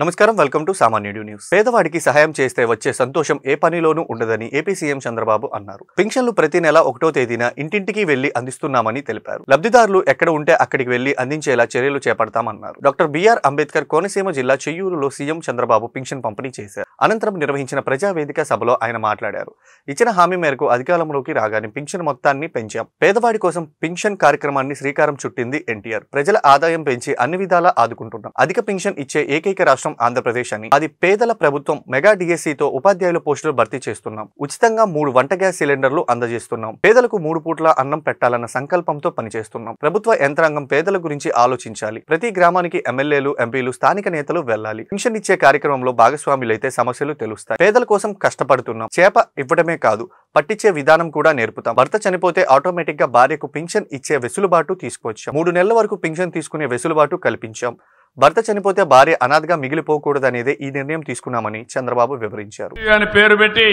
నమస్కారం welcome to సామాన్య news. పేదవాడికి సహాయం చేస్తే వచ్చే సంతోషం ఏ పనిలోనూ ఉండదని ఏపీ సీఎం చంద్రబాబు అన్నారు. పింఛన్లు ప్రతి నెల 1వ తేదీన ఇంటింటికి వెళ్లి అందిస్తున్నామని తెలిపారు. లబ్ధిదారులు ఎక్కడ ఉంటే అక్కడికి వెళ్లి అందించేలా చర్యలు చేపడతామన్నారు. డాక్టర్ బిఆర్ అంబేద్కర్ కోనసీమ జిల్లా చెయ్యూరులో సీఎం చంద్రబాబు పింఛన్ పంపిణీ చేశారు. అనంతరం నిర్వహించిన ప్రజావేదిక సభలో ఆయన మాట్లాడారు. ఇచ్చిన హామీ మేరకు అధికారంలోకి రాగానే పింఛన్ మొత్తాన్ని పెంచాం. పేదవాడి కోసం పింఛన్ కార్యక్రమాన్ని శ్రీకారం చుట్టింది ఎన్టీఆర్. ప్రజల ఆదాయం పెంచి అన్ని విధాలా ఆదుకుంటున్నాం. అధిక పింఛన్ ఇచ్చే ఏకైక రాష్ట్రం ఆంధ్రప్రదేశ్ అని, అది పేదల ప్రభుత్వం. మెగా డిఎస్సితో ఉపాధ్యాయుల పోస్టులు భర్తీ చేస్తున్నాం. ఉచితంగా 3 వంట గ్యాస్ సిలిండర్లు అందజేస్తున్నాం. పేదలకు 3 పూట్ల అన్నం పెట్టాలన్న సంకల్పంతో పనిచేస్తున్నాం. ప్రభుత్వ యంత్రాంగం పేదల గురించి ఆలోచించాలి. ప్రతి గ్రామానికి ఎమ్మెల్యేలు, ఎంపీలు, స్థానిక నేతలు వెళ్లాలి. పింఛన్ ఇచ్చే కార్యక్రమంలో భాగస్వాములైతే సమస్యలు తెలుస్తాయి. పేదల కోసం కష్టపడుతున్నాం. చేప ఇవ్వడమే కాదు, పట్టించే విధానం కూడా నేర్పుతాం. భర్త చనిపోతే ఆటోమేటిక్ గా భార్యకు పింఛన్ ఇచ్చే వెసులుబాటు తీసుకొచ్చాం. 3 నెలల వరకు పింఛన్ తీసుకునే వెసులుబాటు కల్పించాం. భర్త చనిపోతే భార్య అనాథగా మిగిలిపోకూడదనేదే ఈ నిర్ణయం తీసుకున్నామని చంద్రబాబు వివరించారు. పేరు పెట్టి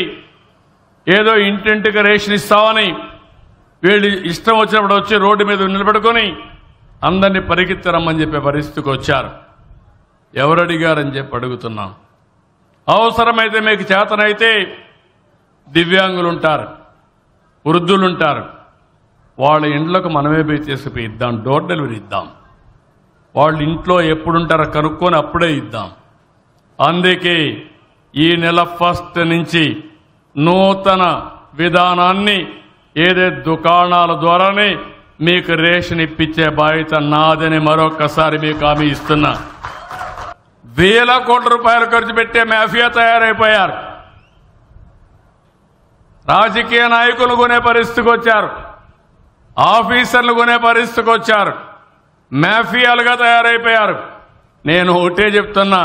ఏదో ఇంటింటికి రేషన్ ఇస్తామని వీళ్ళు ఇష్టం వచ్చినప్పుడు వచ్చి రోడ్డు మీద నిలబెట్టుకొని అందరినీ పరిగెత్తరమ్మని చెప్పే పరిస్థితికి వచ్చారు. ఎవరు అడిగారని చెప్పి అడుగుతున్నాం. అవసరమైతే మీకు చేతనైతే దివ్యాంగులుంటారు, వృద్ధులుంటారు, వాళ్ళ ఇండ్లకు మనమే పోయి తీసుకుపోయి ఇద్దాం. డోర్ డెలివరీ ఇద్దాం. వాళ్ళు ఇంట్లో ఎప్పుడుంటారో కనుక్కొని అప్పుడే ఇద్దాం. అందుకే ఈ నెల 1 నుంచి నూతన విధానాన్ని ఏదైతే దుకాణాల ద్వారానే మీకు రేషన్ ఇప్పించే బాధ్యత నాదని మరొకసారి మీకు హామీ ఇస్తున్నా. వేల కోట్ల రూపాయలు ఖర్చు పెట్టే మాఫియా తయారైపోయారు. రాజకీయ నాయకులు కొనే పరిస్థితికి వచ్చారు. ఆఫీసర్లు కొనే పరిస్థితికి వచ్చారు. మాఫియాలుగా తయారైపోయారు. నేను ఒకటే చెప్తున్నా,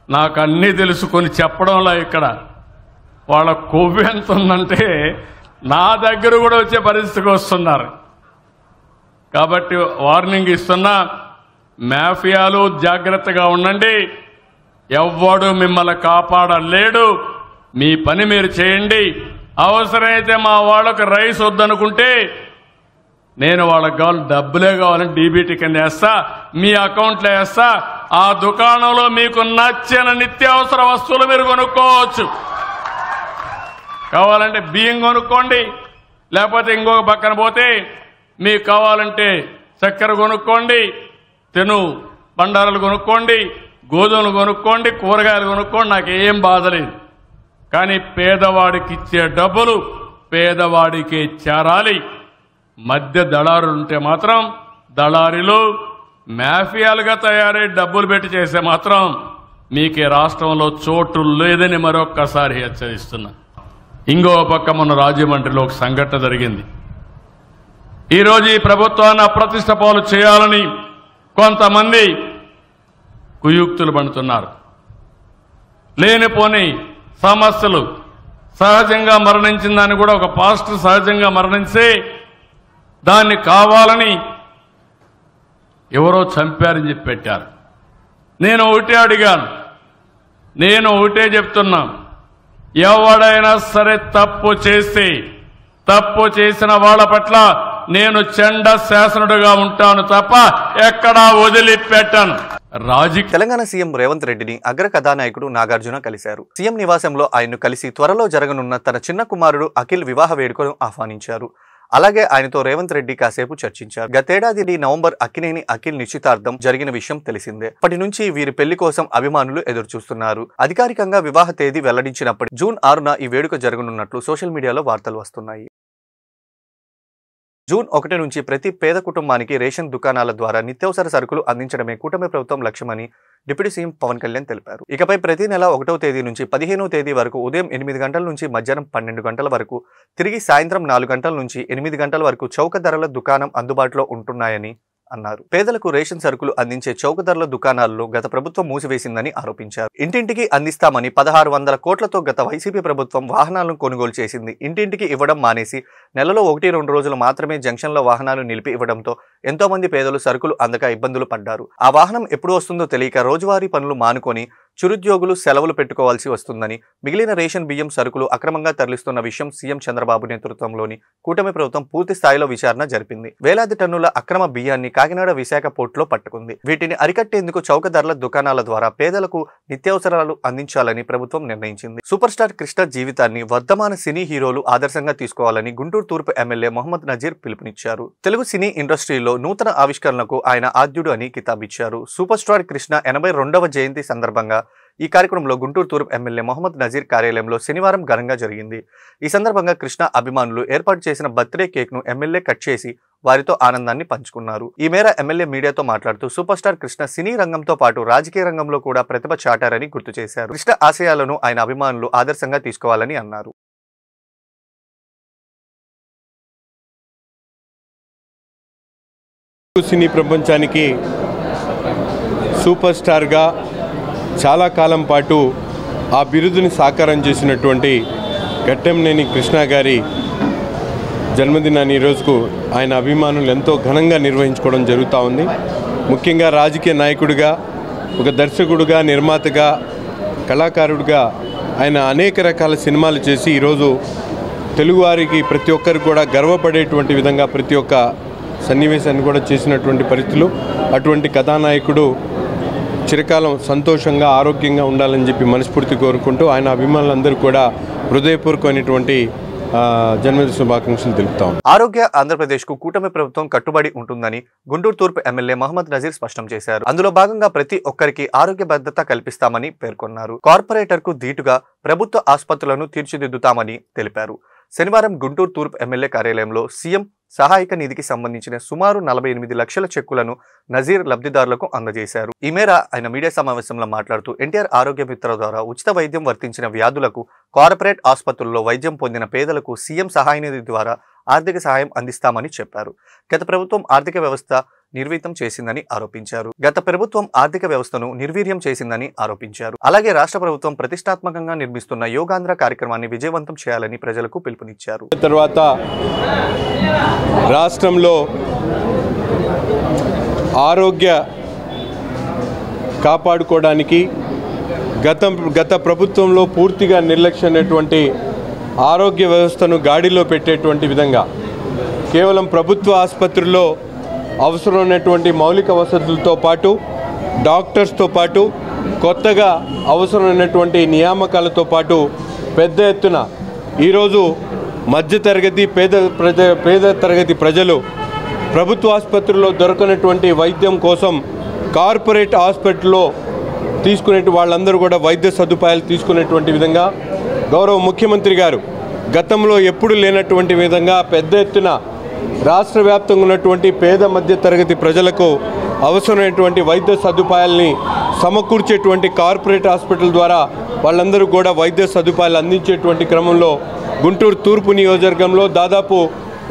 నాకు అన్నీ తెలుసుకొని చెప్పడంలో ఇక్కడ వాళ్ళ కొవ్వు ఎంత ఉందంటే నా దగ్గర కూడా వచ్చే పరిస్థితికి వస్తున్నారు. కాబట్టి వార్నింగ్ ఇస్తున్నా, మాఫియాలు జాగ్రత్తగా ఉండండి. ఎవ్వడు మిమ్మల్ని కాపాడలేడు. మీ పని మీరు చేయండి. అవసరమైతే మా వాళ్ళకు రైస్ వద్దనుకుంటే నేను వాళ్ళకి కావాలి డబ్బులే కావాలని డీబీటీ కింద వేస్తా, మీ అకౌంట్లో వేస్తా. ఆ దుకాణంలో మీకు నచ్చిన నిత్యావసర వస్తువులు మీరు కొనుక్కోవచ్చు. కావాలంటే బియ్యం కొనుక్కోండి, లేకపోతే ఇంకొక పక్కన పోతే మీకు కావాలంటే చక్కెర కొనుక్కోండి, తెను బండారాలు కొనుక్కోండి, గోధుమలు కొనుక్కోండి, కూరగాయలు కొనుక్కోండి. నాకేం బాధ లేదు. కానీ పేదవాడికి ఇచ్చే డబ్బులు పేదవాడికి చేరాలి. మధ్య దళారులు ఉంటే మాత్రం, దళారీలు మాఫియాలుగా తయారై డబ్బులు పెట్టి చేసే మాత్రం మీకు ఈ రాష్ట్రంలో చోటు లేదని మరొక్కసారి హెచ్చరిస్తున్నా. ఇంకో పక్క మొన్న రాజమండ్రిలో ఒక సంఘటన జరిగింది. ఈరోజు ఈ ప్రభుత్వాన్ని అప్రతిష్ట పాలు చేయాలని కొంతమంది కుయుక్తులు పడుతున్నారు. లేనిపోని సమస్యలు. సహజంగా మరణించిందని కూడా ఒక పాస్టర్ సహజంగా మరణించి దాన్ని కావాలని ఎవరో చంపారని చెప్పి పెట్టారు. నేను ఒకటే అడిగాను, నేను ఒకటే చెప్తున్నా, ఎవడైనా సరే తప్పు చేసి తప్పు చేసిన వాళ్ళ పట్ల నేను చెండ శాసనుడుగా ఉంటాను తప్ప ఎక్కడా వదిలిపెట్టాను. తెలంగాణ సీఎం రేవంత్ రెడ్డిని అగ్ర కథానాయకుడు నాగార్జున కలిశారు. సీఎం నివాసంలో ఆయన్ను కలిసి త్వరలో జరగనున్న తన చిన్న కుమారుడు అఖిల్ వివాహ వేడుకను ఆహ్వానించారు. అలాగే ఆయనతో రేవంత్ రెడ్డి కాసేపు చర్చించారు. గతేడాది నవంబర్ అక్కినేని అఖిల్ నిశ్చితార్థం జరిగిన విషయం తెలిసిందే. అప్పటి నుంచి వీరి పెళ్లి కోసం అభిమానులు ఎదురుచూస్తున్నారు. అధికారికంగా వివాహ తేదీ వెల్లడించినప్పటి జూన్ 6న ఈ వేడుక జరగనున్నట్లు సోషల్ మీడియాలో వార్తలు వస్తున్నాయి. జూన్ 1 నుంచి ప్రతి పేద కుటుంబానికి రేషన్ దుకాణాల ద్వారా నిత్యావసర సరుకులు అందించడమే కూటమి ప్రభుత్వం లక్ష్యమని డిప్యూటీ సీఎం పవన్ కళ్యాణ్ తెలిపారు. ఇకపై ప్రతి నెల 1వ తేదీ నుంచి 15వ తేదీ వరకు ఉదయం 8 గంటల నుంచి మధ్యాహ్నం 12 గంటల వరకు, తిరిగి సాయంత్రం 4 గంటల నుంచి 8 గంటల వరకు చౌక ధరల దుకాణం అందుబాటులో ఉంటున్నాయని అన్నారు. పేదలకు రేషన్ సరుకులు అందించే చౌక ధరల దుకాణాల్లో గత ప్రభుత్వం మూసివేసిందని ఆరోపించారు. ఇంటింటికి అందిస్తామని 1600 కోట్లతో గత వైసీపీ ప్రభుత్వం వాహనాలను కొనుగోలు చేసింది. ఇంటింటికి ఇవ్వడం మానేసి నెలలో 1-2 రోజులు మాత్రమే జంక్షన్లో వాహనాలు నిలిపి ఇవ్వడంతో ఎంతో మంది పేదలు సరుకులు అందక ఇబ్బందులు పడ్డారు. ఆ వాహనం ఎప్పుడు వస్తుందో తెలియక రోజువారీ పనులు మానుకొని చిరుద్యోగులు సెలవులు పెట్టుకోవాల్సి వస్తుందని, మిగిలిన రేషన్ బియ్యం సరుకులు అక్రమంగా తరలిస్తున్న విషయం సీఎం చంద్రబాబు నేతృత్వంలోని కూటమి ప్రభుత్వం పూర్తి స్థాయిలో విచారణ జరిపింది. వేలాది టన్నుల అక్రమ బియ్యాన్ని కాకినాడ, విశాఖ పోర్టులో పట్టుకుంది. వీటిని అరికట్టేందుకు చౌక ధరల దుకాణాల ద్వారా పేదలకు నిత్యావసరాలు అందించాలని ప్రభుత్వం నిర్ణయించింది. సూపర్ స్టార్ కృష్ణ జీవితాన్ని వర్ధమాన సినీ హీరోలు ఆదర్శంగా తీసుకోవాలని గుంటూరు తూర్పు ఎమ్మెల్యే మొహమ్మద్ నజీర్ పిలుపునిచ్చారు. తెలుగు సినీ ఇండస్ట్రీలో నూతన ఆవిష్కరణకు ఆయన ఆద్యుడు అని కితాబిచ్చారు. సూపర్ స్టార్ కృష్ణ 82వ జయంతి సందర్భంగా ఈ కార్యక్రమంలో గుంటూరు తూర్పు ఎమ్మెల్యే మొహమ్మద్ నజీర్ కార్యాలయంలో శనివారం ఘనంగా జరిగింది. ఈ సందర్భంగా కృష్ణ అభిమానులు ఏర్పాటు చేసిన బర్త్డే కేక్ ను ఎమ్మెల్యే కట్ చేసి వారితో ఆనందాన్ని పంచుకున్నారు. ఈ మేర ఎమ్మెల్యే మీడియాతో మాట్లాడుతూ సూపర్ స్టార్ కృష్ణ సినీ రంగంతో పాటు రాజకీయ రంగంలో కూడా ప్రతిభ చాటారని గుర్తు చేశారు. కృష్ణ ఆశయాలను ఆయన అభిమానులు ఆదర్శంగా తీసుకోవాలని అన్నారు. సినీ ప్రపంచానికి సూపర్ స్టార్గా చాలా కాలం పాటు ఆ బిరుదుని సాకారం చేసినటువంటి ఘట్టంనేని కృష్ణ గారి జన్మదినాన్ని ఈరోజుకు ఆయన అభిమానులు ఎంతో ఘనంగా నిర్వహించుకోవడం జరుగుతూ ఉంది. ముఖ్యంగా రాజకీయ నాయకుడిగా, ఒక దర్శకుడిగా, నిర్మాతగా, కళాకారుడిగా ఆయన అనేక రకాల సినిమాలు చేసి ఈరోజు తెలుగువారికి ప్రతి ఒక్కరికి కూడా గర్వపడేటువంటి విధంగా ప్రతి ఒక్క సన్నివేశాన్ని కూడా చేసినటువంటి పరిస్థితులు. అటువంటి కథానాయకుడు చిరకాలం సంతోషంగా, ఆరోగ్యంగా ఉండాలని చెప్పి మనస్ఫూర్తి కోరుకుంటూ ఆయన అభిమానులందరూ కూడా హృదయపూర్వకమైనటువంటి జన్మదిన శుభాకాంక్షలు తెలుపుతాం. ఆరోగ్య ఆంధ్రప్రదేశ్ కు కూటమి ప్రభుత్వం కట్టుబడి ఉంటుందని గుంటూరు తూర్పు ఎమ్మెల్యే మొహమ్మద్ నజీర్ స్పష్టం చేశారు. అందులో భాగంగా ప్రతి ఒక్కరికి ఆరోగ్య భద్రత కల్పిస్తామని పేర్కొన్నారు. కార్పొరేటర్ కు ధీటుగా ప్రభుత్వ ఆసుపత్రులను తీర్చిదిద్దుతామని తెలిపారు. శనివారం గుంటూరు తూర్పు ఎమ్మెల్యే కార్యాలయంలో సీఎం సహాయక నిధికి సంబంధించిన సుమారు 48 లక్షల చెక్కులను నజీర్ లబ్ధిదారులకు అందజేశారు. ఈ మేర ఆయన మీడియా సమావేశంలో మాట్లాడుతూ ఎన్టీఆర్ ఆరోగ్య మిత్ర ద్వారా ఉచిత వైద్యం వర్తించిన వ్యాధులకు, కార్పొరేట్ ఆసుపత్రుల్లో వైద్యం పొందిన పేదలకు సీఎం సహాయ నిధి ద్వారా ఆర్థిక సహాయం అందిస్తామని చెప్పారు. గత ప్రభుత్వం ఆర్థిక వ్యవస్థను నిర్వీర్యం చేసిందని ఆరోపించారు. అలాగే రాష్ట్ర ప్రభుత్వం ప్రతిష్టాత్మకంగా నిర్మిస్తున్న యోగాంధ్ర కార్యక్రమాన్ని విజయవంతం చేయాలని ప్రజలకు పిలుపునిచ్చారు. తర్వాత రాష్ట్రంలో ఆరోగ్య కాపాడుకోవడానికి గత ప్రభుత్వంలో పూర్తిగా నిర్లక్ష్యమైనటువంటి ఆరోగ్య వ్యవస్థను గాడిలో పెట్టేటువంటి విధంగా కేవలం ప్రభుత్వ ఆసుపత్రుల్లో అవసరమైనటువంటి మౌలిక వసతులతో పాటు డాక్టర్స్తో పాటు కొత్తగా అవసరమైనటువంటి నియామకాలతో పాటు పెద్ద ఎత్తున ఈరోజు మధ్యతరగతి పేద తరగతి ప్రజలు ప్రభుత్వ ఆసుపత్రుల్లో దొరకనటువంటి వైద్యం కోసం కార్పొరేట్ హాస్పిటల్లో తీసుకునే వాళ్ళందరూ కూడా వైద్య సదుపాయాలు తీసుకునేటువంటి విధంగా గౌరవ ముఖ్యమంత్రి గారు గతంలో ఎప్పుడు లేనటువంటి విధంగా పెద్ద ఎత్తున రాష్ట్ర వ్యాప్తంగా ఉన్నటువంటి పేద మధ్య తరగతి ప్రజలకు అవసరమైనటువంటి వైద్య సదుపాయాల్ని సమకూర్చేటువంటి కార్పొరేట్ హాస్పిటల్ ద్వారా వాళ్ళందరూ కూడా వైద్య సదుపాయాలు అందించేటువంటి క్రమంలో గుంటూరు తూర్పు నియోజకవర్గంలో దాదాపు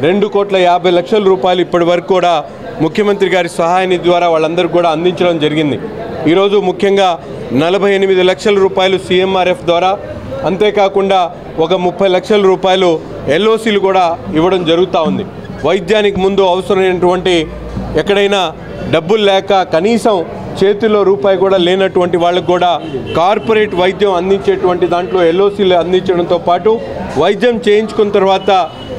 2,50,00,000 రూపాయలు ఇప్పటి వరకు కూడా ముఖ్యమంత్రి గారి సహాయ నిధి ద్వారా వాళ్ళందరూ కూడా అందించడం జరిగింది. ఈరోజు ముఖ్యంగా 48 లక్షల రూపాయలు CMRF ద్వారా, అంతేకాకుండా ఒక 30 లక్షల రూపాయలు LOCలు కూడా ఇవ్వడం జరుగుతూ ఉంది. వైద్యానికి ముందు అవసరమైనటువంటి ఎక్కడైనా డబ్బులు లేక కనీసం చేతిలో రూపాయి కూడా లేనటువంటి వాళ్ళకు కూడా కార్పొరేట్ వైద్యం అందించేటువంటి దాంట్లో LOCలు అందించడంతో పాటు వైద్యం చేయించుకున్న తర్వాత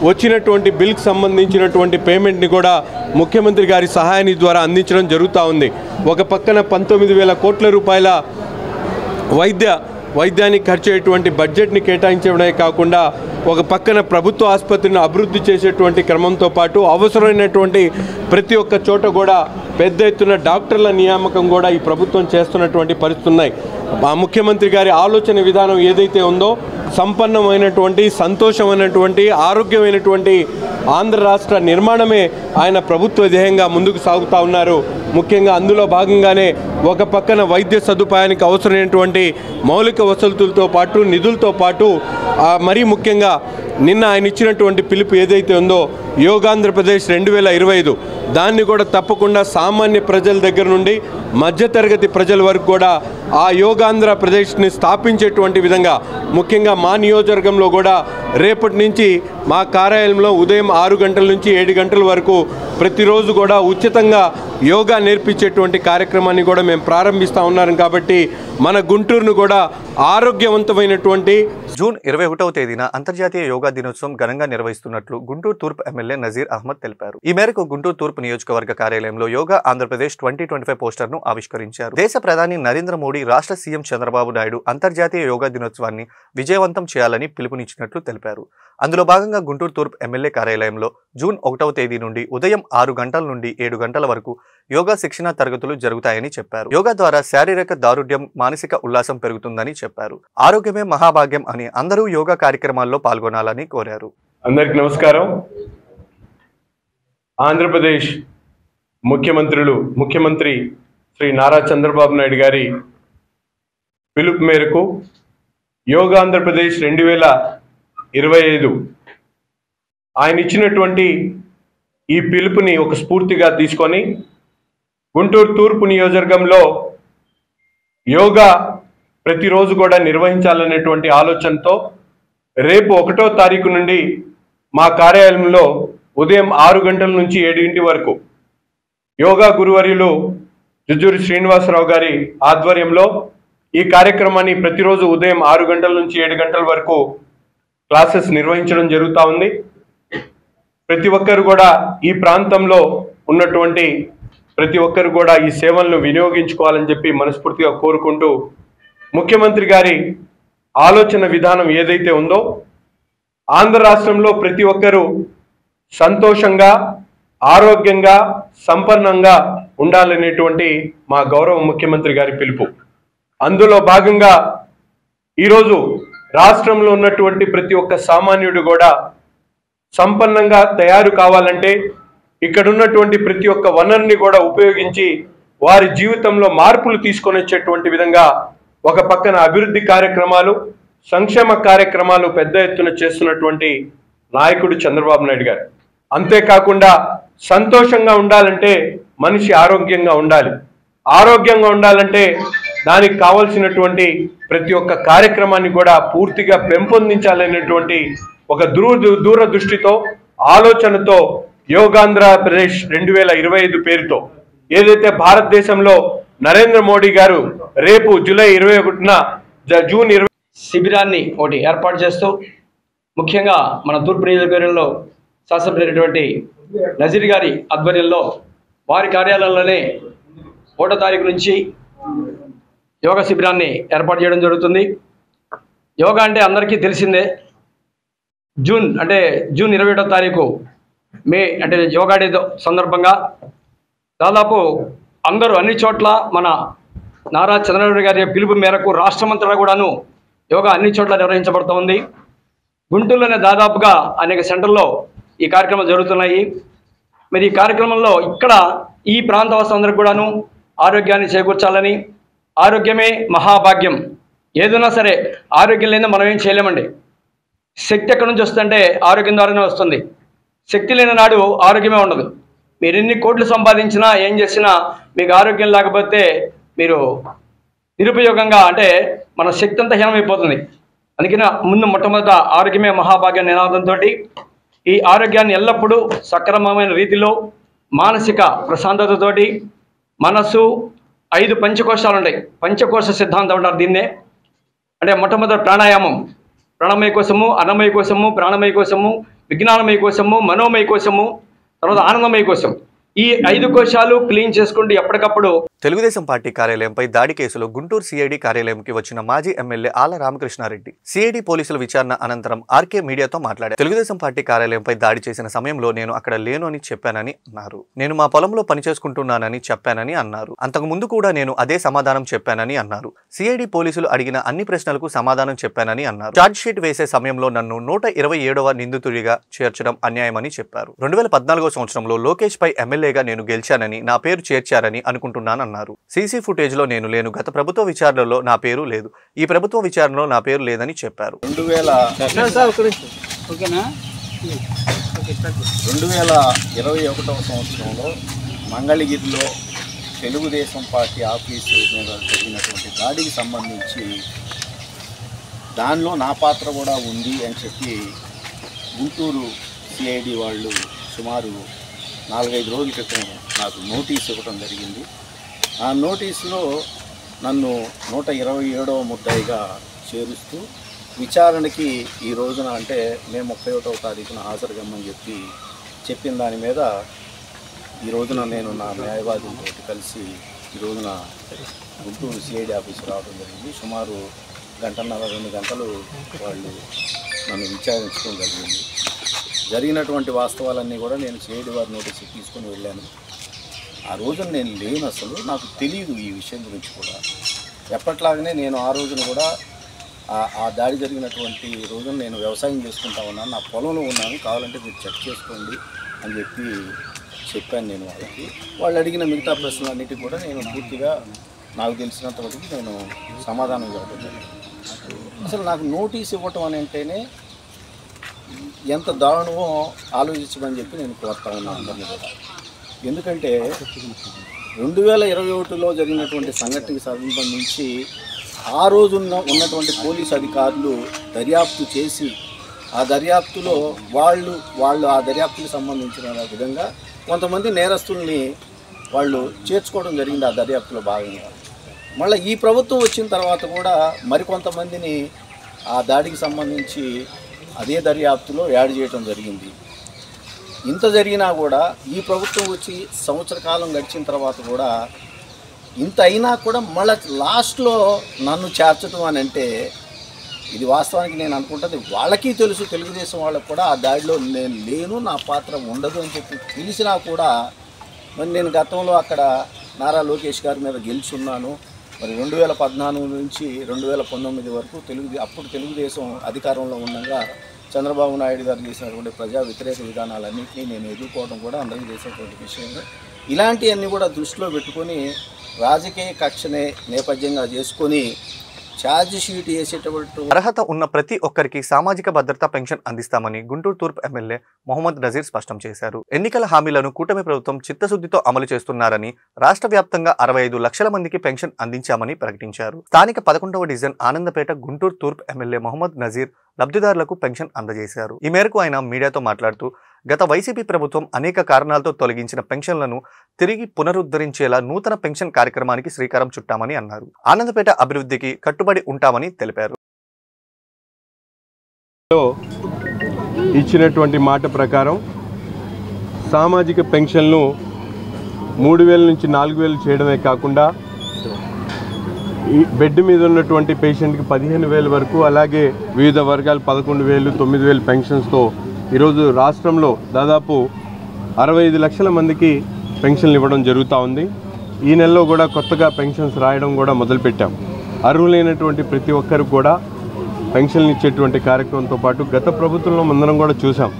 వచ్చినటువంటి బిల్కి సంబంధించినటువంటి పేమెంట్ని కూడా ముఖ్యమంత్రి గారి సహాయాన్ని ద్వారా అందించడం జరుగుతూ ఉంది. ఒక పక్కన 19,000 కోట్ల రూపాయల వైద్యానికి ఖర్చు అయ్యేటువంటి బడ్జెట్ని కేటాయించడమే కాకుండా ఒక పక్కన ప్రభుత్వ ఆసుపత్రిని అభివృద్ధి చేసేటువంటి క్రమంతో పాటు అవసరమైనటువంటి ప్రతి ఒక్క చోట కూడా పెద్ద ఎత్తున డాక్టర్ల నియామకం కూడా ఈ ప్రభుత్వం చేస్తున్నటువంటి పరిస్థితులు ఉన్నాయి. ఆ ముఖ్యమంత్రి గారి ఆలోచన విధానం ఏదైతే ఉందో సంపన్నమైనటువంటి, సంతోషమైనటువంటి, ఆరోగ్యమైనటువంటి ఆంధ్ర రాష్ట్ర నిర్మాణమే ఆయన ప్రభుత్వ ధ్యేయంగా ముందుకు సాగుతూ ఉన్నారు. ముఖ్యంగా అందులో భాగంగానే ఒక పక్కన వైద్య సదుపాయానికి అవసరమైనటువంటి మౌలిక వసతులతో పాటు నిధులతో పాటు మరీ ముఖ్యంగా నిన్న ఆయన ఇచ్చినటువంటి పిలుపు ఏదైతే ఉందో యోగాంధ్రప్రదేశ్ 2025 దాన్ని కూడా తప్పకుండా సామాన్య ప్రజల దగ్గర నుండి మధ్యతరగతి ప్రజల వరకు కూడా ఆ యోగాంధ్రప్రదేశ్ని స్థాపించేటువంటి విధంగా ముఖ్యంగా మా నియోజకవర్గంలో కూడా రేపటి నుంచి మా కార్యాలయంలో ఉదయం 6 గంటల నుంచి 7 గంటల వరకు ప్రతిరోజు కూడా ఉచితంగా యోగా నేర్పించేటువంటి కార్యక్రమాన్ని కూడా మేము ప్రారంభిస్తూ ఉన్నాం. కాబట్టి మన గుంటూరును కూడా ఆరోగ్యవంతమైనటువంటి జూన్ 21వ తేదీన అంతర్జాతీయ యోగా దినోత్సవం ఘనంగా నిర్వహిస్తున్నట్లు గుంటూరు తూర్పు ఎమ్మెల్యే నజీర్ అహ్మద్ తెలిపారు. ఈ మేరకు గుంటూరు తూర్పు నియోజకవర్గ కార్యాలయంలో యోగా ఆంధ్రప్రదేశ్ 2025 పోస్టర్ను ఆవిష్కరించారు. దేశ ప్రధాని నరేంద్ర మోడీ, రాష్ట్ర సీఎం చంద్రబాబు నాయుడు అంతర్జాతీయ యోగా దినోత్సవాన్ని విజయవంతం చేయాలని పిలుపునిచ్చినట్లు తెలిపారు. అందులో భాగంగా గుంటూరు తూర్పు ఎమ్మెల్యే కార్యాలయంలో జూన్ 1వ తేదీ నుండి ఉదయం 6 గంటల నుండి 7 గంటల వరకు యోగా శిక్షణ తరగతులు జరుగుతాయని చెప్పారు. యోగా ద్వారా శారీరక దారుఢ్యం, మానసిక ఉల్లాసం పెరుగుతుందని చెప్పారు. ఆరోగ్యమే మహాభాగ్యం అని అందరూ యోగా కార్యక్రమాల్లో పాల్గొనాలని కోరారు. అందరికీ నమస్కారం. ఆంధ్రప్రదేశ్ ముఖ్యమంత్రి శ్రీ నారా చంద్రబాబు నాయుడు గారి పిలుపు మేరకు యోగా ఆంధ్రప్రదేశ్ 2025 ఆయన ఇచ్చినటువంటి ఈ పిలుపుని ఒక స్ఫూర్తిగా తీసుకొని గుంటూరు తూర్పు నియోజకవర్గంలో యోగా ప్రతిరోజు కూడా నిర్వహించాలనేటువంటి ఆలోచనతో రేపు 1వ తారీఖు నుండి మా కార్యాలయంలో ఉదయం 6 గంటల నుంచి 7 గంటల వరకు యోగా గురువర్యులు జుజ్జూరి శ్రీనివాసరావు గారి ఆధ్వర్యంలో ఈ కార్యక్రమాన్ని ప్రతిరోజు ఉదయం 6 గంటల నుంచి 7 గంటల వరకు క్లాసెస్ నిర్వహించడం జరుగుతూ ఉంది. ప్రతి ఒక్కరు కూడా ఈ ప్రాంతంలో ఉన్నటువంటి ప్రతి ఒక్కరు కూడా ఈ సేవలను వినియోగించుకోవాలని చెప్పి మనస్ఫూర్తిగా కోరుకుంటూ ముఖ్యమంత్రి గారి ఆలోచన విధానం ఏదైతే ఉందో ఆంధ్ర రాష్ట్రంలో ప్రతి ఒక్కరూ సంతోషంగా, ఆరోగ్యంగా, సంపన్నంగా ఉండాలనేటువంటి మా గౌరవ ముఖ్యమంత్రి గారి పిలుపు. అందులో భాగంగా ఈరోజు రాష్ట్రంలో ఉన్నటువంటి ప్రతి ఒక్క సామాన్యుడు కూడా సంపన్నంగా తయారు కావాలంటే ఇక్కడ ఉన్నటువంటి ప్రతి ఒక్క వనరుని కూడా ఉపయోగించి వారి జీవితంలో మార్పులు తీసుకొని వచ్చేటువంటి విధంగా ఒక పక్కన అభివృద్ధి కార్యక్రమాలు, సంక్షేమ కార్యక్రమాలు పెద్ద ఎత్తున చేస్తున్నటువంటి నాయకుడు చంద్రబాబు నాయుడు గారు. అంతేకాకుండా సంతోషంగా ఉండాలంటే మనిషి ఆరోగ్యంగా ఉండాలి. ఆరోగ్యంగా ఉండాలంటే దానికి కావాల్సినటువంటి ప్రతి ఒక్క కార్యక్రమాన్ని కూడా పూర్తిగా పెంపొందించాలనేటువంటి ఒక దూరదృష్టితో, ఆలోచనతో యోగాంధ్రప్రదేశ్ 2025 పేరుతో ఏదైతే భారతదేశంలో నరేంద్ర మోడీ గారు రేపు జూలై 21న జూన్ 20 శిబిరాన్ని ఒకటి ఏర్పాటు చేస్తూ ముఖ్యంగా మన తూర్పు నియోజకవర్గంలో శాసనసభ్యులైనటువంటి నజీర్ గారి ఆధ్వర్యంలో వారి కార్యాలయంలోనే 1వ తారీఖు నుంచి యోగా శిబిరాన్ని ఏర్పాటు చేయడం జరుగుతుంది. యోగా అంటే అందరికీ తెలిసిందే. జూన్ 21వ తారీఖు మే అంటే యోగా డే సందర్భంగా దాదాపు అందరూ అన్ని చోట్ల మన నారా చంద్రబాబు గారి పిలుపు మేరకు రాష్ట్రమంతటా కూడాను యోగా అన్ని చోట్ల నిర్వహించబడుతూ ఉంది. గుంటూరులోనే దాదాపుగా అనేక సెంటర్లో ఈ కార్యక్రమాలు జరుగుతున్నాయి. మరి ఈ కార్యక్రమంలో ఇక్కడ ఈ ప్రాంతవాసులందరికీ కూడాను ఆరోగ్యాన్ని చేకూర్చాలని, ఆరోగ్యమే మహాభాగ్యం, ఏదైనా సరే ఆరోగ్యం లేని మనం ఏం చేయలేమండి. శక్తి ఎక్కడి నుంచి వస్తుందంటే ఆరోగ్యం ద్వారానే వస్తుంది. శక్తి లేని నాడు ఆరోగ్యమే ఉండదు. మీరు ఎన్ని కోట్లు సంపాదించినా ఏం చేసినా మీకు ఆరోగ్యం లేకపోతే మీరు నిరుపయోగంగా అంటే మన శక్తి అంతా హీనమైపోతుంది. అందుకని ముందు మొట్టమొదట ఆరోగ్యమే మహాభాగ్యం నినాదంతో ఈ ఆరోగ్యాన్ని ఎల్లప్పుడూ సక్రమమైన రీతిలో మానసిక ప్రశాంతతతోటి మనసు 5 పంచకోశాలు ఉంటాయి. పంచకోశ సిద్ధాంతం అంటారు దీన్నే. అంటే మొట్టమొదటి ప్రాణాయామం, ప్రాణమయ కోశము, అన్నమయ కోశము, ప్రాణమయ కోశము, విజ్ఞానమయ కోశము, మనోమయ కోశము, తర్వాత ఆనందమయ కోశం. ఈ 5 కోశాలు క్లీన్ చేసుకుంటూ ఎప్పటికప్పుడు. తెలుగుదేశం పార్టీ కార్యాలయంపై దాడి కేసులో గుంటూరు సిఐడి కార్యాలయంకి వచ్చిన మాజీ ఎమ్మెల్యే ఆల రామకృష్ణారెడ్డి సిఐడి పోలీసుల విచారణ అనంతరం ఆర్కే మీడియాతో మాట్లాడారు. తెలుగుదేశం పార్టీ కార్యాలయంపై దాడి చేసిన సమయంలో నేను అక్కడ లేను అని చెప్పానని అన్నారు. నేను మా పొలంలో పనిచేసుకుంటున్నానని చెప్పానని అన్నారు. అంతకు ముందు కూడా నేను అదే సమాధానం చెప్పానని అన్నారు. సిఐడి పోలీసులు అడిగిన అన్ని ప్రశ్నలకు సమాధానం చెప్పానని అన్నారు. ఛార్జ్ షీట్ వేసే సమయంలో నన్ను 127వ నిందితుడిగా చేర్చడం అన్యాయమని చెప్పారు. 2014వ సంవత్సరంలో లోకేష్ పై ఎమ్మెల్యేగా నేను గెలిచానని నా పేరు చేర్చారని అనుకుంటున్నానన్నారు. సీసీ ఫుటేజ్ లో నేను లేను. గత ప్రభుత్వ విచారణలో నా పేరు లేదు. ఈ ప్రభుత్వ విచారణలో నా పేరు లేదని చెప్పారు. 2021వ సంవత్సరంలో మంగళగిరిలో తెలుగుదేశం పార్టీ ఆఫీసు మీద జరిగినటువంటి దాడికి సంబంధించి దానిలో నా పాత్ర కూడా ఉంది అని చెప్పి గుంటూరు సిఐడి వాళ్ళు సుమారు 4-5 రోజుల క్రితం నాకు నోటీస్ ఇవ్వడం జరిగింది. ఆ నోటీసులో నన్ను 127వ ముద్దాయిగా చేరుస్తూ విచారణకి ఈ రోజున అంటే మే 31వ తారీఖున హాజరుగమ్మని చెప్పిన దాని మీద ఈ రోజున నేను నా న్యాయవాదులతో కలిసి ఈ రోజున గుంటూరు సిఐడి ఆఫీసు రావడం జరిగింది. సుమారు 1.5-2 గంటలు వాళ్ళు నన్ను విచారించడం జరిగింది. జరిగినటువంటి వాస్తవాలన్నీ కూడా నేను సిఐడి వారి నోటీస్ తీసుకొని వెళ్ళాను. ఆ రోజున నేను లేను, అసలు నాకు తెలియదు ఈ విషయం గురించి కూడా. ఎప్పట్లాగనే నేను ఆ రోజున కూడా ఆ దాడి జరిగినటువంటి రోజున నేను వ్యవసాయం చేసుకుంటా ఉన్నాను, నా పొలంలో ఉన్నాను, కావాలంటే మీరు చెక్ చేసుకోండి అని చెప్పాను నేను వాళ్ళకి. వాళ్ళు అడిగిన మిగతా ప్రశ్నలన్నిటికీ కూడా నేను పూర్తిగా నాకు తెలిసినంత వరకు నేను సమాధానం ఇవ్వడం జరిగింది. అసలు నాకు నోటీస్ ఇవ్వటం అని అంటేనే ఎంత దారుణమో ఆలోచించమని చెప్పి నేను కోరుతా ఉన్నాను అందరినీ కూడా. ఎందుకంటే 2021లో జరిగినటువంటి సంఘటనకి సంబంధించి ఆ రోజు ఉన్నటువంటి పోలీసు అధికారులు దర్యాప్తు చేసి ఆ దర్యాప్తులో వాళ్ళు ఆ దర్యాప్తుకి సంబంధించిన విధంగా కొంతమంది నేరస్తుల్ని వాళ్ళు చేర్చుకోవడం జరిగింది ఆ దర్యాప్తులో భాగంగా. మళ్ళీ ఈ ప్రభుత్వం వచ్చిన తర్వాత కూడా మరికొంతమందిని ఆ దాడికి సంబంధించి అదే దర్యాప్తులో యాడ్ చేయడం జరిగింది. ఇంత జరిగినా కూడా ఈ ప్రభుత్వం వచ్చి సంవత్సర కాలం గడిచిన తర్వాత కూడా ఇంత అయినా కూడా మళ్ళీ లాస్ట్లో నన్ను చేర్చడం అని అంటే ఇది వాస్తవానికి నేను అనుకుంటుంది వాళ్ళకి తెలుసు, తెలుగుదేశం వాళ్ళకు కూడా ఆ దాడిలో నేను లేను, నా పాత్ర ఉండదు అని చెప్పి తెలిసినా కూడా మరి నేను గతంలో అక్కడ నారా లోకేష్ గారి మీద గెలుచున్నాను. మరి 2014 నుంచి 2019 వరకు అప్పుడు తెలుగుదేశం అధికారంలో ఉండగా చంద్రబాబు నాయుడు గారు చేసినటువంటి ప్రజా వ్యతిరేక విధానాలన్నింటినీ నేను ఎదుర్కోవడం కూడా అందరికీ చేసేటువంటి విషయమే. ఇలాంటివన్నీ కూడా దృష్టిలో పెట్టుకొని రాజకీయ కక్షనే నేపథ్యంగా చేసుకొని ఛార్జ్ షీట్ వేసేటప్పుడు అర్హత ఉన్న ప్రతి ఒక్కరికి సామాజిక భద్రతా పెన్షన్ అందిస్తామని గుంటూరు తూర్పు ఎమ్మెల్యే మొహమ్మద్ నజీర్ స్పష్టం చేశారు. ఎన్నికల హామీలను కూటమి ప్రభుత్వం చిత్తశుద్ధితో అమలు చేస్తున్నారని, రాష్ట్ర వ్యాప్తంగా 65 లక్షల మందికి పెన్షన్ అందించామని ప్రకటించారు. స్థానిక 11వ డివిజన్ ఆనందపేట గుంటూరు తూర్పు ఎమ్మెల్యే మొహమ్మద్ నజీర్ లబ్ధిదారులకు పెన్షన్ అందజేశారు. ఈ మేరకు ఆయన మీడియాతో మాట్లాడుతూ గత వైసీపీ ప్రభుత్వం అనేక కారణాలతో తొలగించిన పెన్షన్లను తిరిగి పునరుద్ధరించేలా నూతన పెన్షన్ కార్యక్రమానికి శ్రీకారం చుట్టామని అన్నారు. ఆనందపేట అభివృద్ధికి కట్టుబడి ఉంటామని తెలిపారు. ఇచ్చినటువంటి మాట ప్రకారం సామాజిక పెన్షన్లు 3,000 నుంచి 4,000 చేయడమే కాకుండా ఈ బెడ్ మీద ఉన్నటువంటి పేషెంట్కి 15,000 వరకు, అలాగే వివిధ వర్గాలు 11,000, 9,000 పెన్షన్స్తో ఈరోజు రాష్ట్రంలో దాదాపు 65 లక్షల మందికి పెన్షన్లు ఇవ్వడం జరుగుతూ ఉంది. ఈ నెలలో కూడా కొత్తగా పెన్షన్స్ రాయడం కూడా మొదలుపెట్టాం. అర్హులైనటువంటి ప్రతి ఒక్కరికి కూడా పెన్షన్లు ఇచ్చేటువంటి కార్యక్రమంతో పాటు గత ప్రభుత్వంలో అందరం కూడా చూసాం.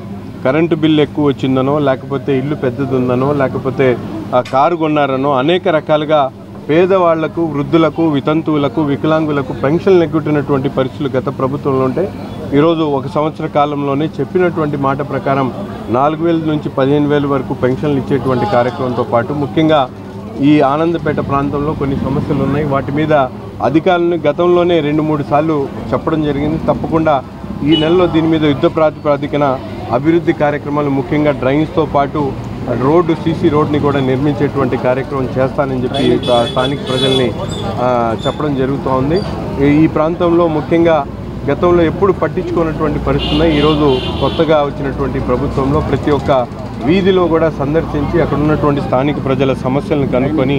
కరెంటు బిల్లు ఎక్కువ వచ్చిందనో, లేకపోతే ఇల్లు పెద్దది ఉందనో, లేకపోతే ఆ కారు కొన్నారనో అనేక రకాలుగా పేదవాళ్లకు, వృద్ధులకు, వితంతువులకు, వికలాంగులకు పెన్షన్లు ఎగ్గుతున్నటువంటి పరిస్థితులు గత ప్రభుత్వంలో ఉంటే ఈరోజు 1 సంవత్సర కాలంలోనే చెప్పినటువంటి మాట ప్రకారం 4,000 నుంచి 15,000 వరకు పెన్షన్లు ఇచ్చేటువంటి కార్యక్రమంతో పాటు ముఖ్యంగా ఈ ఆనందపేట ప్రాంతంలో కొన్ని సమస్యలు ఉన్నాయి. వాటి మీద అధికారులను గతంలోనే 2-3 సార్లు చెప్పడం జరిగింది. తప్పకుండా ఈ నెలలో దీని మీద యుద్ధ ప్రాతిపదికన అభివృద్ధి కార్యక్రమాలు, ముఖ్యంగా డ్రైన్స్తో పాటు సీసీ రోడ్ని కూడా నిర్మించేటువంటి కార్యక్రమం చేస్తానని చెప్పి స్థానిక ప్రజల్ని చెప్పడం జరుగుతూ ఉంది. ఈ ప్రాంతంలో ముఖ్యంగా గతంలో ఎప్పుడు పట్టించుకున్నటువంటి పరిస్థితులు ఈరోజు కొత్తగా వచ్చినటువంటి ప్రభుత్వంలో ప్రతి ఒక్క వీధిలో కూడా సందర్శించి అక్కడ ఉన్నటువంటి స్థానిక ప్రజల సమస్యలను కనుక్కొని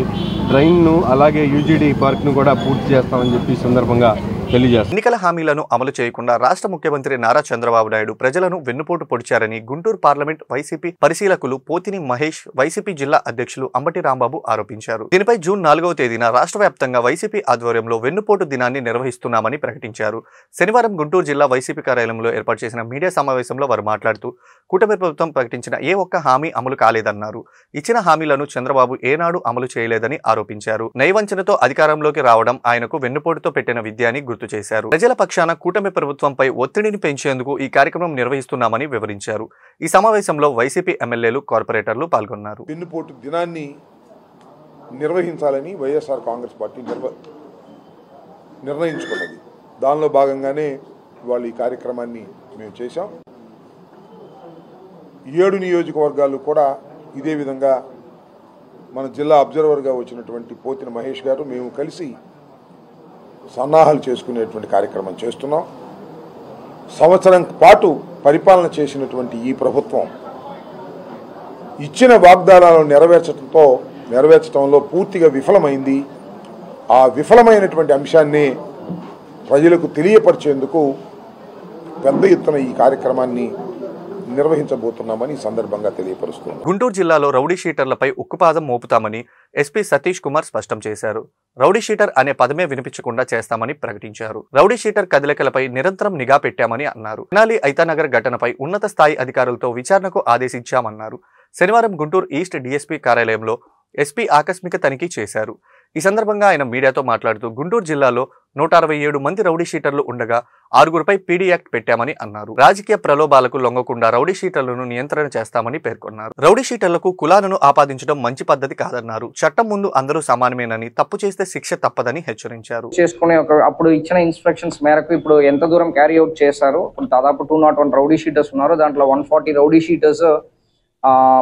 డ్రైన్ను అలాగే యూజీడీ పార్క్ను కూడా పూర్తి చేస్తామని చెప్పి ఈ సందర్భంగా తెలియజేస్తారు. ఎన్నికల హామీలను అమలు చేయకుండా రాష్ట్ర ముఖ్యమంత్రి నారా చంద్రబాబు నాయుడు ప్రజలను వెన్నుపోటు పొడిచారని గుంటూరు పార్లమెంట్ వైసీపీ పరిశీలకులు పోతిని మహేష్, వైసీపీ జిల్లా అధ్యక్షులు అంబటి రాంబాబు ఆరోపించారు. దీనిపై జూన్ 4వ తేదీన రాష్ట్ర వ్యాప్తంగా వైసీపీ ఆధ్వర్యంలో వెన్నుపోటు దినాన్ని నిర్వహిస్తున్నామని ప్రకటించారు. శనివారం గుంటూరు జిల్లా వైసీపీ కార్యాలయంలో ఏర్పాటు చేసిన మీడియా సమావేశంలో వారు మాట్లాడుతూ కూటమి ప్రభుత్వం ప్రకటించిన ఏ ఒక్క హామీ అమలు కాలేదన్నారు. ఇచ్చిన హామీలను చంద్రబాబు ఏనాడు అమలు చేయలేదని ఆరోపించారు. నయవంచనతో అధికారంలోకి రావడం ఆయనకు వెన్నుపోటుతో పెట్టిన విద్య అని గుర్తు చేశారు. ప్రజల పక్షాన కూటమి ప్రభుత్వంపై ఒత్తిడిని పెంచేందుకు ఈ కార్యక్రమం నిర్వహిస్తున్నామని వివరించారు. ఈ సమావేశంలో వైసీపీ ఎమ్మెల్యేలు, కార్పొరేటర్లు పాల్గొన్నారు. వెన్నుపోటు దినాన్ని నిర్వహించాలని వైఎస్ఆర్ కాంగ్రెస్ పార్టీ నిర్ణయించుకున్నది. దానిలో భాగంగానే ఇవాళ ఈ కార్యక్రమాన్ని మేము చేశాం. 7 నియోజకవర్గాలు కూడా ఇదే విధంగా మన జిల్లా అబ్జర్వర్గా వచ్చినటువంటి పోతిన మహేష్ గారు మేము కలిసి సన్నాహాలు చేసుకునేటువంటి కార్యక్రమం చేస్తున్నాం. సంవత్సరం పాటు పరిపాలన చేసినటువంటి ఈ ప్రభుత్వం ఇచ్చిన వాగ్దానాలను నెరవేర్చడంలో పూర్తిగా విఫలమైంది. ఆ విఫలమైనటువంటి అంశాన్ని ప్రజలకు తెలియపరిచేందుకు పెద్ద ఎత్తున ఈ కార్యక్రమాన్ని నిర్వహించబోతున్నామని ఈ సందర్భంగా తెలియపరుస్తున్నాం. గుంటూరు జిల్లాలో రౌడీ షీటర్లపై ఉక్కుపాదం మోపుతామని ఎస్పీ సతీష్ కుమార్ స్పష్టం చేశారు. రౌడీ షీటర్ అనే పదమే వినిపించకుండా చేస్తామని ప్రకటించారు. రౌడీ షీటర్ కదలికలపై నిరంతరం నిఘా పెట్టామని అన్నారు. తెనాలి ఐతానగర్ ఘటనపై ఉన్నత స్థాయి అధికారులతో విచారణకు ఆదేశించామన్నారు. శనివారం గుంటూరు ఈస్ట్ డీఎస్పీ కార్యాలయంలో ఎస్పీ ఆకస్మిక తనిఖీ చేశారు. ఈ సందర్భంగా ఆయన మీడియాతో మాట్లాడుతూ గుంటూరు జిల్లాలో 167 మంది రౌడీ షీటర్లు ఉండగా 6గురిపై పీడీ యాక్ట్ పెట్టామని అన్నారు. రాజకీయ ప్రలోభాలకు లొంగకుండా రౌడీ షీటర్లను నియంత్రణ చేస్తామని పేర్కొన్నారు. రౌడీ షీటర్లకు కులాలను ఆపాదించడం మంచి పద్ధతి కాదన్నారు. చట్టం ముందు అందరూ సమానమేనని, తప్పు చేస్తే శిక్ష తప్పదని హెచ్చరించారు. చేసుకునే అప్పుడు ఇచ్చిన ఇన్స్ట్రక్షన్స్ మేరకు ఇప్పుడు ఎంత దూరం క్యారీ అవుట్ చేశారు. ఇప్పుడు దాదాపు 201 రౌడీ షీటర్స్ ఉన్నారు. దాంట్లో 140 రౌడీ షీటర్స్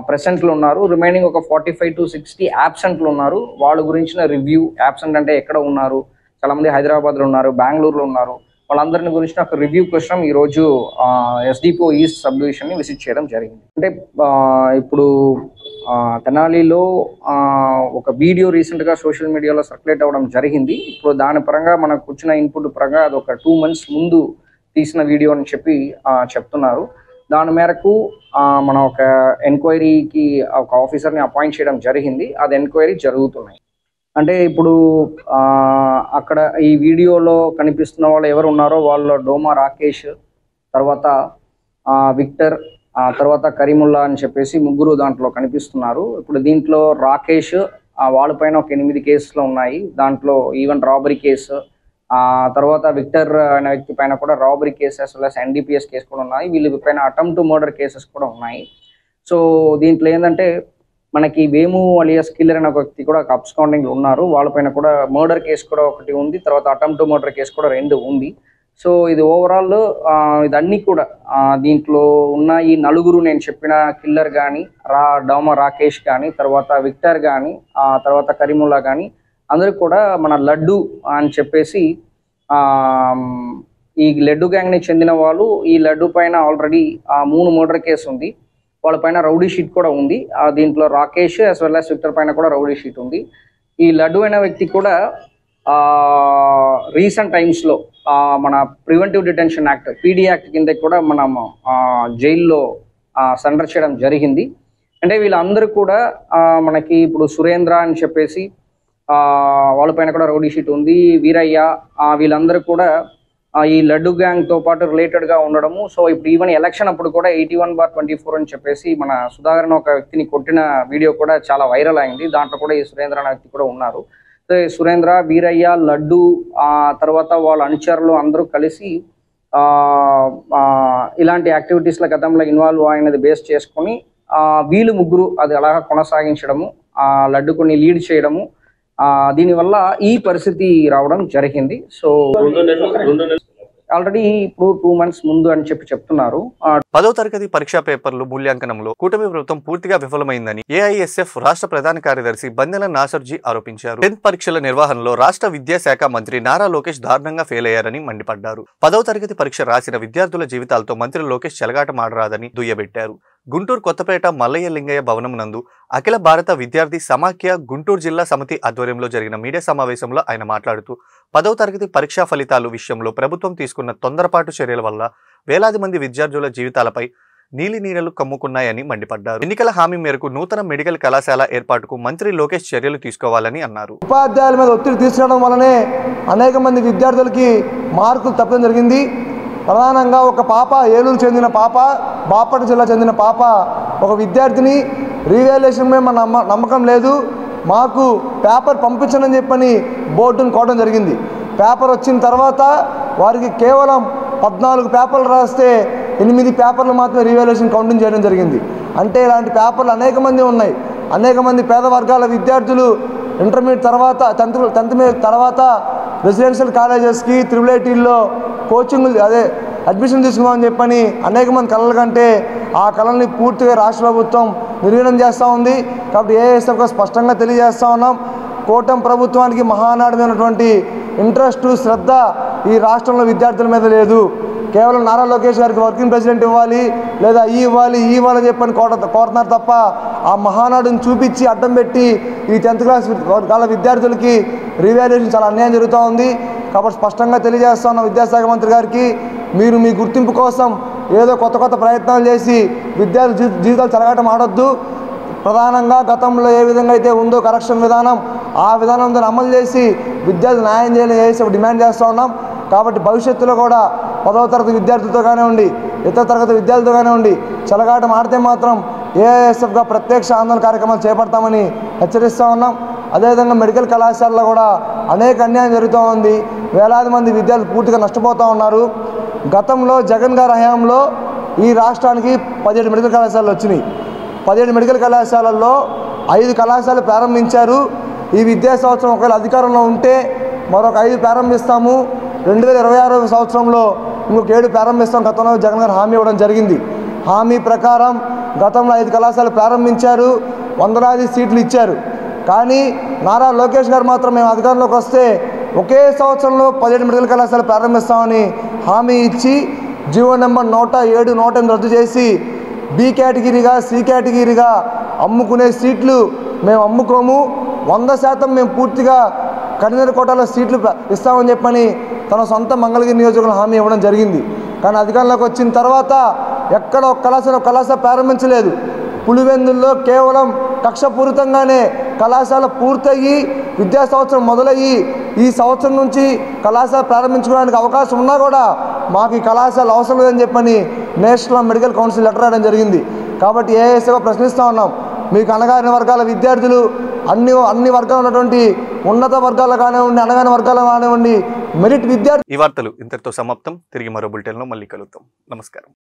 ప్రెసెంట్లు ఉన్నారు. రిమైనింగ్ ఒక 45 to 60 యాబ్సెంట్లు ఉన్నారు. వాళ్ళ గురించిన రివ్యూ, యాబ్సెంట్ అంటే ఎక్కడ ఉన్నారు, చాలా మంది హైదరాబాద్లో ఉన్నారు, బెంగళూరులో ఉన్నారు, వాళ్ళందరిని గురించిన ఒక రివ్యూ కోసం ఈరోజు ఎస్డిపో ఈస్ట్ సబ్ డివిజన్ని విజిట్ చేయడం జరిగింది. అంటే ఇప్పుడు తెనాలిలో ఒక వీడియో రీసెంట్గా సోషల్ మీడియాలో సర్క్యులేట్ అవ్వడం జరిగింది. ఇప్పుడు దాని పరంగా మనకు వచ్చిన ఇన్పుట్ పరంగా అది ఒక 2 months ముందు తీసిన వీడియో అని చెప్తున్నారు. దాని మేరకు మనం ఒక ఎంక్వైరీకి ఒక ఆఫీసర్ని అపాయింట్ చేయడం జరిగింది. అది ఎంక్వైరీ జరుగుతున్నాయి. అంటే ఇప్పుడు అక్కడ ఈ వీడియోలో కనిపిస్తున్న వాళ్ళు ఎవరు ఉన్నారో వాళ్ళు డోమా రాకేష్, తర్వాత విక్టర్, తర్వాత కరీముల్లా అని చెప్పేసి 3 దాంట్లో కనిపిస్తున్నారు. ఇప్పుడు దీంట్లో రాకేష్ వాళ్ళపైన ఒక 8 కేసులు ఉన్నాయి. దాంట్లో ఈవెన్ రాబరీ కేసు, తర్వాత విక్టర్ అనే వ్యక్తి పైన కూడా robbery cases plus NDPS case కూడా ఉన్నాయి. వీళ్ళ పైన అటెంప్ట్ మర్డర్ కేసెస్ కూడా ఉన్నాయి. సో దీంట్లో ఏంటంటే మనకి వేము అలియాస్ కిల్లర్ అనే ఒక వ్యక్తి కూడా అబ్స్కాండింగ్ ఉన్నారు. వాళ్ళపైన కూడా మర్డర్ కేసు కూడా ఒకటి ఉంది, తర్వాత అటెంప్ట్ మర్డర్ కేసు కూడా 2 ఉంది. సో ఇది ఓవరాల్ ఇదన్నీ కూడా దీంట్లో ఉన్న ఈ 4 నేను చెప్పిన కిల్లర్ కానీ, డోమా రాకేష్ కానీ, తర్వాత విక్టర్ కానీ, తర్వాత కరీముల్లా కానీ అందరూ కూడా మన లడ్డు అని చెప్పేసి ఈ లడ్డు గ్యాంగ్ని చెందిన వాళ్ళు. ఈ లడ్డు పైన ఆల్రెడీ 3 మర్డర్ కేసు ఉంది. వాళ్ళ పైన రౌడీ షీట్ కూడా ఉంది. దీంట్లో Rakesh as well as Victor పైన కూడా రౌడీ షీట్ ఉంది. ఈ లడ్డు అనే వ్యక్తి కూడా రీసెంట్ టైమ్స్లో మన preventive detention act PD act కింద కూడా మనం జైల్లో సరెండర్ చేయడం జరిగింది. అంటే వీళ్ళందరూ కూడా మనకి ఇప్పుడు సురేంద్ర అని చెప్పేసి వాళ్ళపైన కూడా రౌడీ షీట్ ఉంది. వీరయ్య, వీళ్ళందరూ కూడా ఈ లడ్డు గ్యాంగ్తో పాటు రిలేటెడ్గా ఉండడము. సో ఇప్పుడు ఈవెన్ ఎలక్షన్ అప్పుడు కూడా 81/24 అని చెప్పేసి మన సుధాకర్ ఒక వ్యక్తిని కొట్టిన వీడియో కూడా చాలా వైరల్ అయింది. దాంట్లో కూడా ఈ సురేంద్ర అనే వ్యక్తి కూడా ఉన్నారు. సో సురేంద్ర, వీరయ్య, లడ్డు, తర్వాత వాళ్ళ అనుచరులు అందరూ కలిసి ఇలాంటి యాక్టివిటీస్లో గతంలో ఇన్వాల్వ్ అయినది బేస్ చేసుకొని వీళ్ళు 3 అది అలాగా కొనసాగించడము, లడ్డుకొని లీడ్ చేయడము, దీనివల్ల ఈ పరిస్థితి రావడం జరిగింది. సో ఆల్రెడీ ఇప్పుడు 2 months ముందు అని చెప్తున్నారు. 10వ తరగతి పరీక్షా పేపర్లు మూల్యాంకనంలో కూటమి ప్రభుత్వం పూర్తిగా విఫలమైందని ఏఐఎస్ఎఫ్ రాష్ట్ర ప్రధాన కార్యదర్శి బందెల నాసర్జీ ఆరోపించారు. 10th పరీక్షల నిర్వహణలో రాష్ట్ర విద్యాశాఖ మంత్రి నారా లోకేష్ దారుణంగా ఫెయిల్ అయ్యారని మండిపడ్డారు. 10వ తరగతి పరీక్ష రాసిన విద్యార్థుల జీవితాలతో మంత్రి లోకేష్ చెలగాటమాడరాదని దుయ్యబెట్టారు. గుంటూరు కొత్తపేట మల్లయ్య లింగయ్య భవనం నందు అఖిల భారత విద్యార్థి సమాఖ్య గుంటూరు జిల్లా సమితి ఆధ్వర్యంలో జరిగిన మీడియా సమావేశంలో ఆయన మాట్లాడుతూ 10వ తరగతి పరీక్షా ఫలితాలు విషయంలో ప్రభుత్వం తీసుకున్న తొందరపాటు చర్యల వల్ల వేలాది మంది విద్యార్థుల జీవితాలపై నీలినీడలు కమ్ముకున్నాయని మండిపడ్డారు. ఎన్నికల హామీ మేరకు నూతన మెడికల్ కళాశాల ఏర్పాటుకు మంత్రి లోకేష్ చర్యలు తీసుకోవాలని అన్నారు. ఉపాధ్యాయుల మీద ఒత్తిడి తీసుకురావడం వల్లనే అనేక మంది విద్యార్థులకి మార్కులు తప్పడం జరిగింది. ప్రధానంగా ఒక పాప, ఏలూరు చెందిన పాప, బాపట్ల జిల్లా చెందిన పాప, ఒక విద్యార్థిని రీవాల్యుయేషన్ మీద మన నమ్మకం లేదు, మాకు పేపర్ పంపించనని చెప్పని బోర్డును కోవడం జరిగింది. పేపర్ వచ్చిన తర్వాత వారికి కేవలం 14 పేపర్లు రాస్తే 8 పేపర్లు మాత్రమే రీవాల్యుయేషన్ కౌంటింగ్ చేయడం జరిగింది. అంటే ఇలాంటి పేపర్లు అనేక మంది ఉన్నాయి. అనేక మంది పేద వర్గాల విద్యార్థులు ఇంటర్మీడియట్ తర్వాత 10th తర్వాత రెసిడెన్షియల్ కాలేజెస్కి IIITలో కోచింగ్ అడ్మిషన్ తీసుకుందామని చెప్పని అనేక మంది కళలు కంటే ఆ కళల్ని పూర్తిగా రాష్ట్ర ప్రభుత్వం నిర్వీర్యం చేస్తూ ఉంది. కాబట్టి ఏఎస్ఎఫ్గా స్పష్టంగా తెలియజేస్తూ ఉన్నాం, కూటమి ప్రభుత్వానికి మహానాడు ఉన్నటువంటి ఇంట్రెస్ట్, శ్రద్ధ ఈ రాష్ట్రంలో విద్యార్థుల మీద లేదు. కేవలం నారా లోకేష్ గారికి వర్కింగ్ ప్రెసిడెంట్ ఇవ్వాలి, లేదా ఇవ్వాలి అని చెప్పని కోరుతున్నారు తప్ప ఆ మహానాడుని చూపించి అడ్డం పెట్టి ఈ 10th క్లాస్ వాళ్ళ విద్యార్థులకి రీవాల్యుయేషన్ చాలా అన్యాయం జరుగుతూ ఉంది. కాబట్టి స్పష్టంగా తెలియజేస్తున్న విద్యాశాఖ మంత్రి గారికి, మీరు మీ గుర్తింపు కోసం ఏదో కొత్త ప్రయత్నాలు చేసి విద్యార్థి జీవితాలు చెలగాటం ఆడొద్దు. ప్రధానంగా గతంలో ఏ విధంగా అయితే ఉందో కరెక్షన్ విధానం, ఆ విధానంతో అమలు చేసి విద్యార్థులు న్యాయం చేయాలని డిమాండ్ చేస్తూ ఉన్నాం. కాబట్టి భవిష్యత్తులో కూడా 10వ తరగతి విద్యార్థులతో కానివ్వండి, ఇతర తరగతి విద్యార్థులతో కానివ్వండి చెలగాటం ఆడితే మాత్రం ఏఐఎస్ఎఫ్గా ప్రత్యక్ష ఆందోళన కార్యక్రమాలు చేపడతామని హెచ్చరిస్తూ ఉన్నాం. అదేవిధంగా మెడికల్ కళాశాలలో కూడా అనేక అన్యాయం జరుగుతూ ఉంది. వేలాది మంది విద్యార్థులు పూర్తిగా నష్టపోతూ ఉన్నారు. గతంలో జగన్ గారి హయాంలో ఈ రాష్ట్రానికి 17 మెడికల్ కళాశాలలు వచ్చినాయి. 17 మెడికల్ కళాశాలల్లో 5 కళాశాలలు ప్రారంభించారు. ఈ విద్యా సంవత్సరం ఒకవేళ అధికారంలో ఉంటే మరొక 5 ప్రారంభిస్తాము, 2026 సంవత్సరంలో ఇంకొక 7 ప్రారంభిస్తాం గతంలో జగన్ గారు హామీ ఇవ్వడం జరిగింది. హామీ ప్రకారం గతంలో 5 కళాశాలలు ప్రారంభించారు, వందలాది సీట్లు ఇచ్చారు. కానీ నారా లోకేష్ గారు మాత్రం మేము అధికారంలోకి వస్తే ఒకే సంవత్సరంలో 17 మెడికల్ కళాశాలలు ప్రారంభిస్తామని హామీ ఇచ్చి జీవో నెంబర్ 107, 108 రద్దు చేసి బి కేటగిరీగా, సి కేటగిరీగా అమ్ముకునే సీట్లు మేము అమ్ముకోము, 100% మేము పూర్తిగా కన్వీనర్ కోటాలో సీట్లు ఇస్తామని చెప్పని తన సొంత మంగళగిరి నియోజకవర్గంలో హామీ ఇవ్వడం జరిగింది. కానీ అధికారంలోకి వచ్చిన తర్వాత ఎక్కడ ఒక కళాశాల ప్రారంభించలేదు. పులివెందుల్లో కేవలం కక్షపూరితంగానే కళాశాల పూర్తయ్యి విద్యా సంవత్సరం మొదలయ్యి ఈ సంవత్సరం నుంచి కళాశాల ప్రారంభించుకోవడానికి అవకాశం ఉన్నా కూడా మాకు ఈ కళాశాల అవసరం లేదని చెప్పని నేషనల్ మెడికల్ కౌన్సిల్ లెటర్ రాయడం జరిగింది. కాబట్టి ఏఎస్ఏగా ప్రశ్నిస్తూ ఉన్నాం, మీకు అణగారిన వర్గాల విద్యార్థులు అన్ని వర్గాలు ఉన్నటువంటి ఉన్నత వర్గాలు కానివ్వండి, అణగారిన వర్గాలు కానివ్వండి, మెరిట్ విద్యార్థి. ఈ వార్తలు ఇంతటితో సమాప్తం. తిరిగి మరో బులెటిన్లో మళ్ళీ కలుద్దాం. నమస్కారం.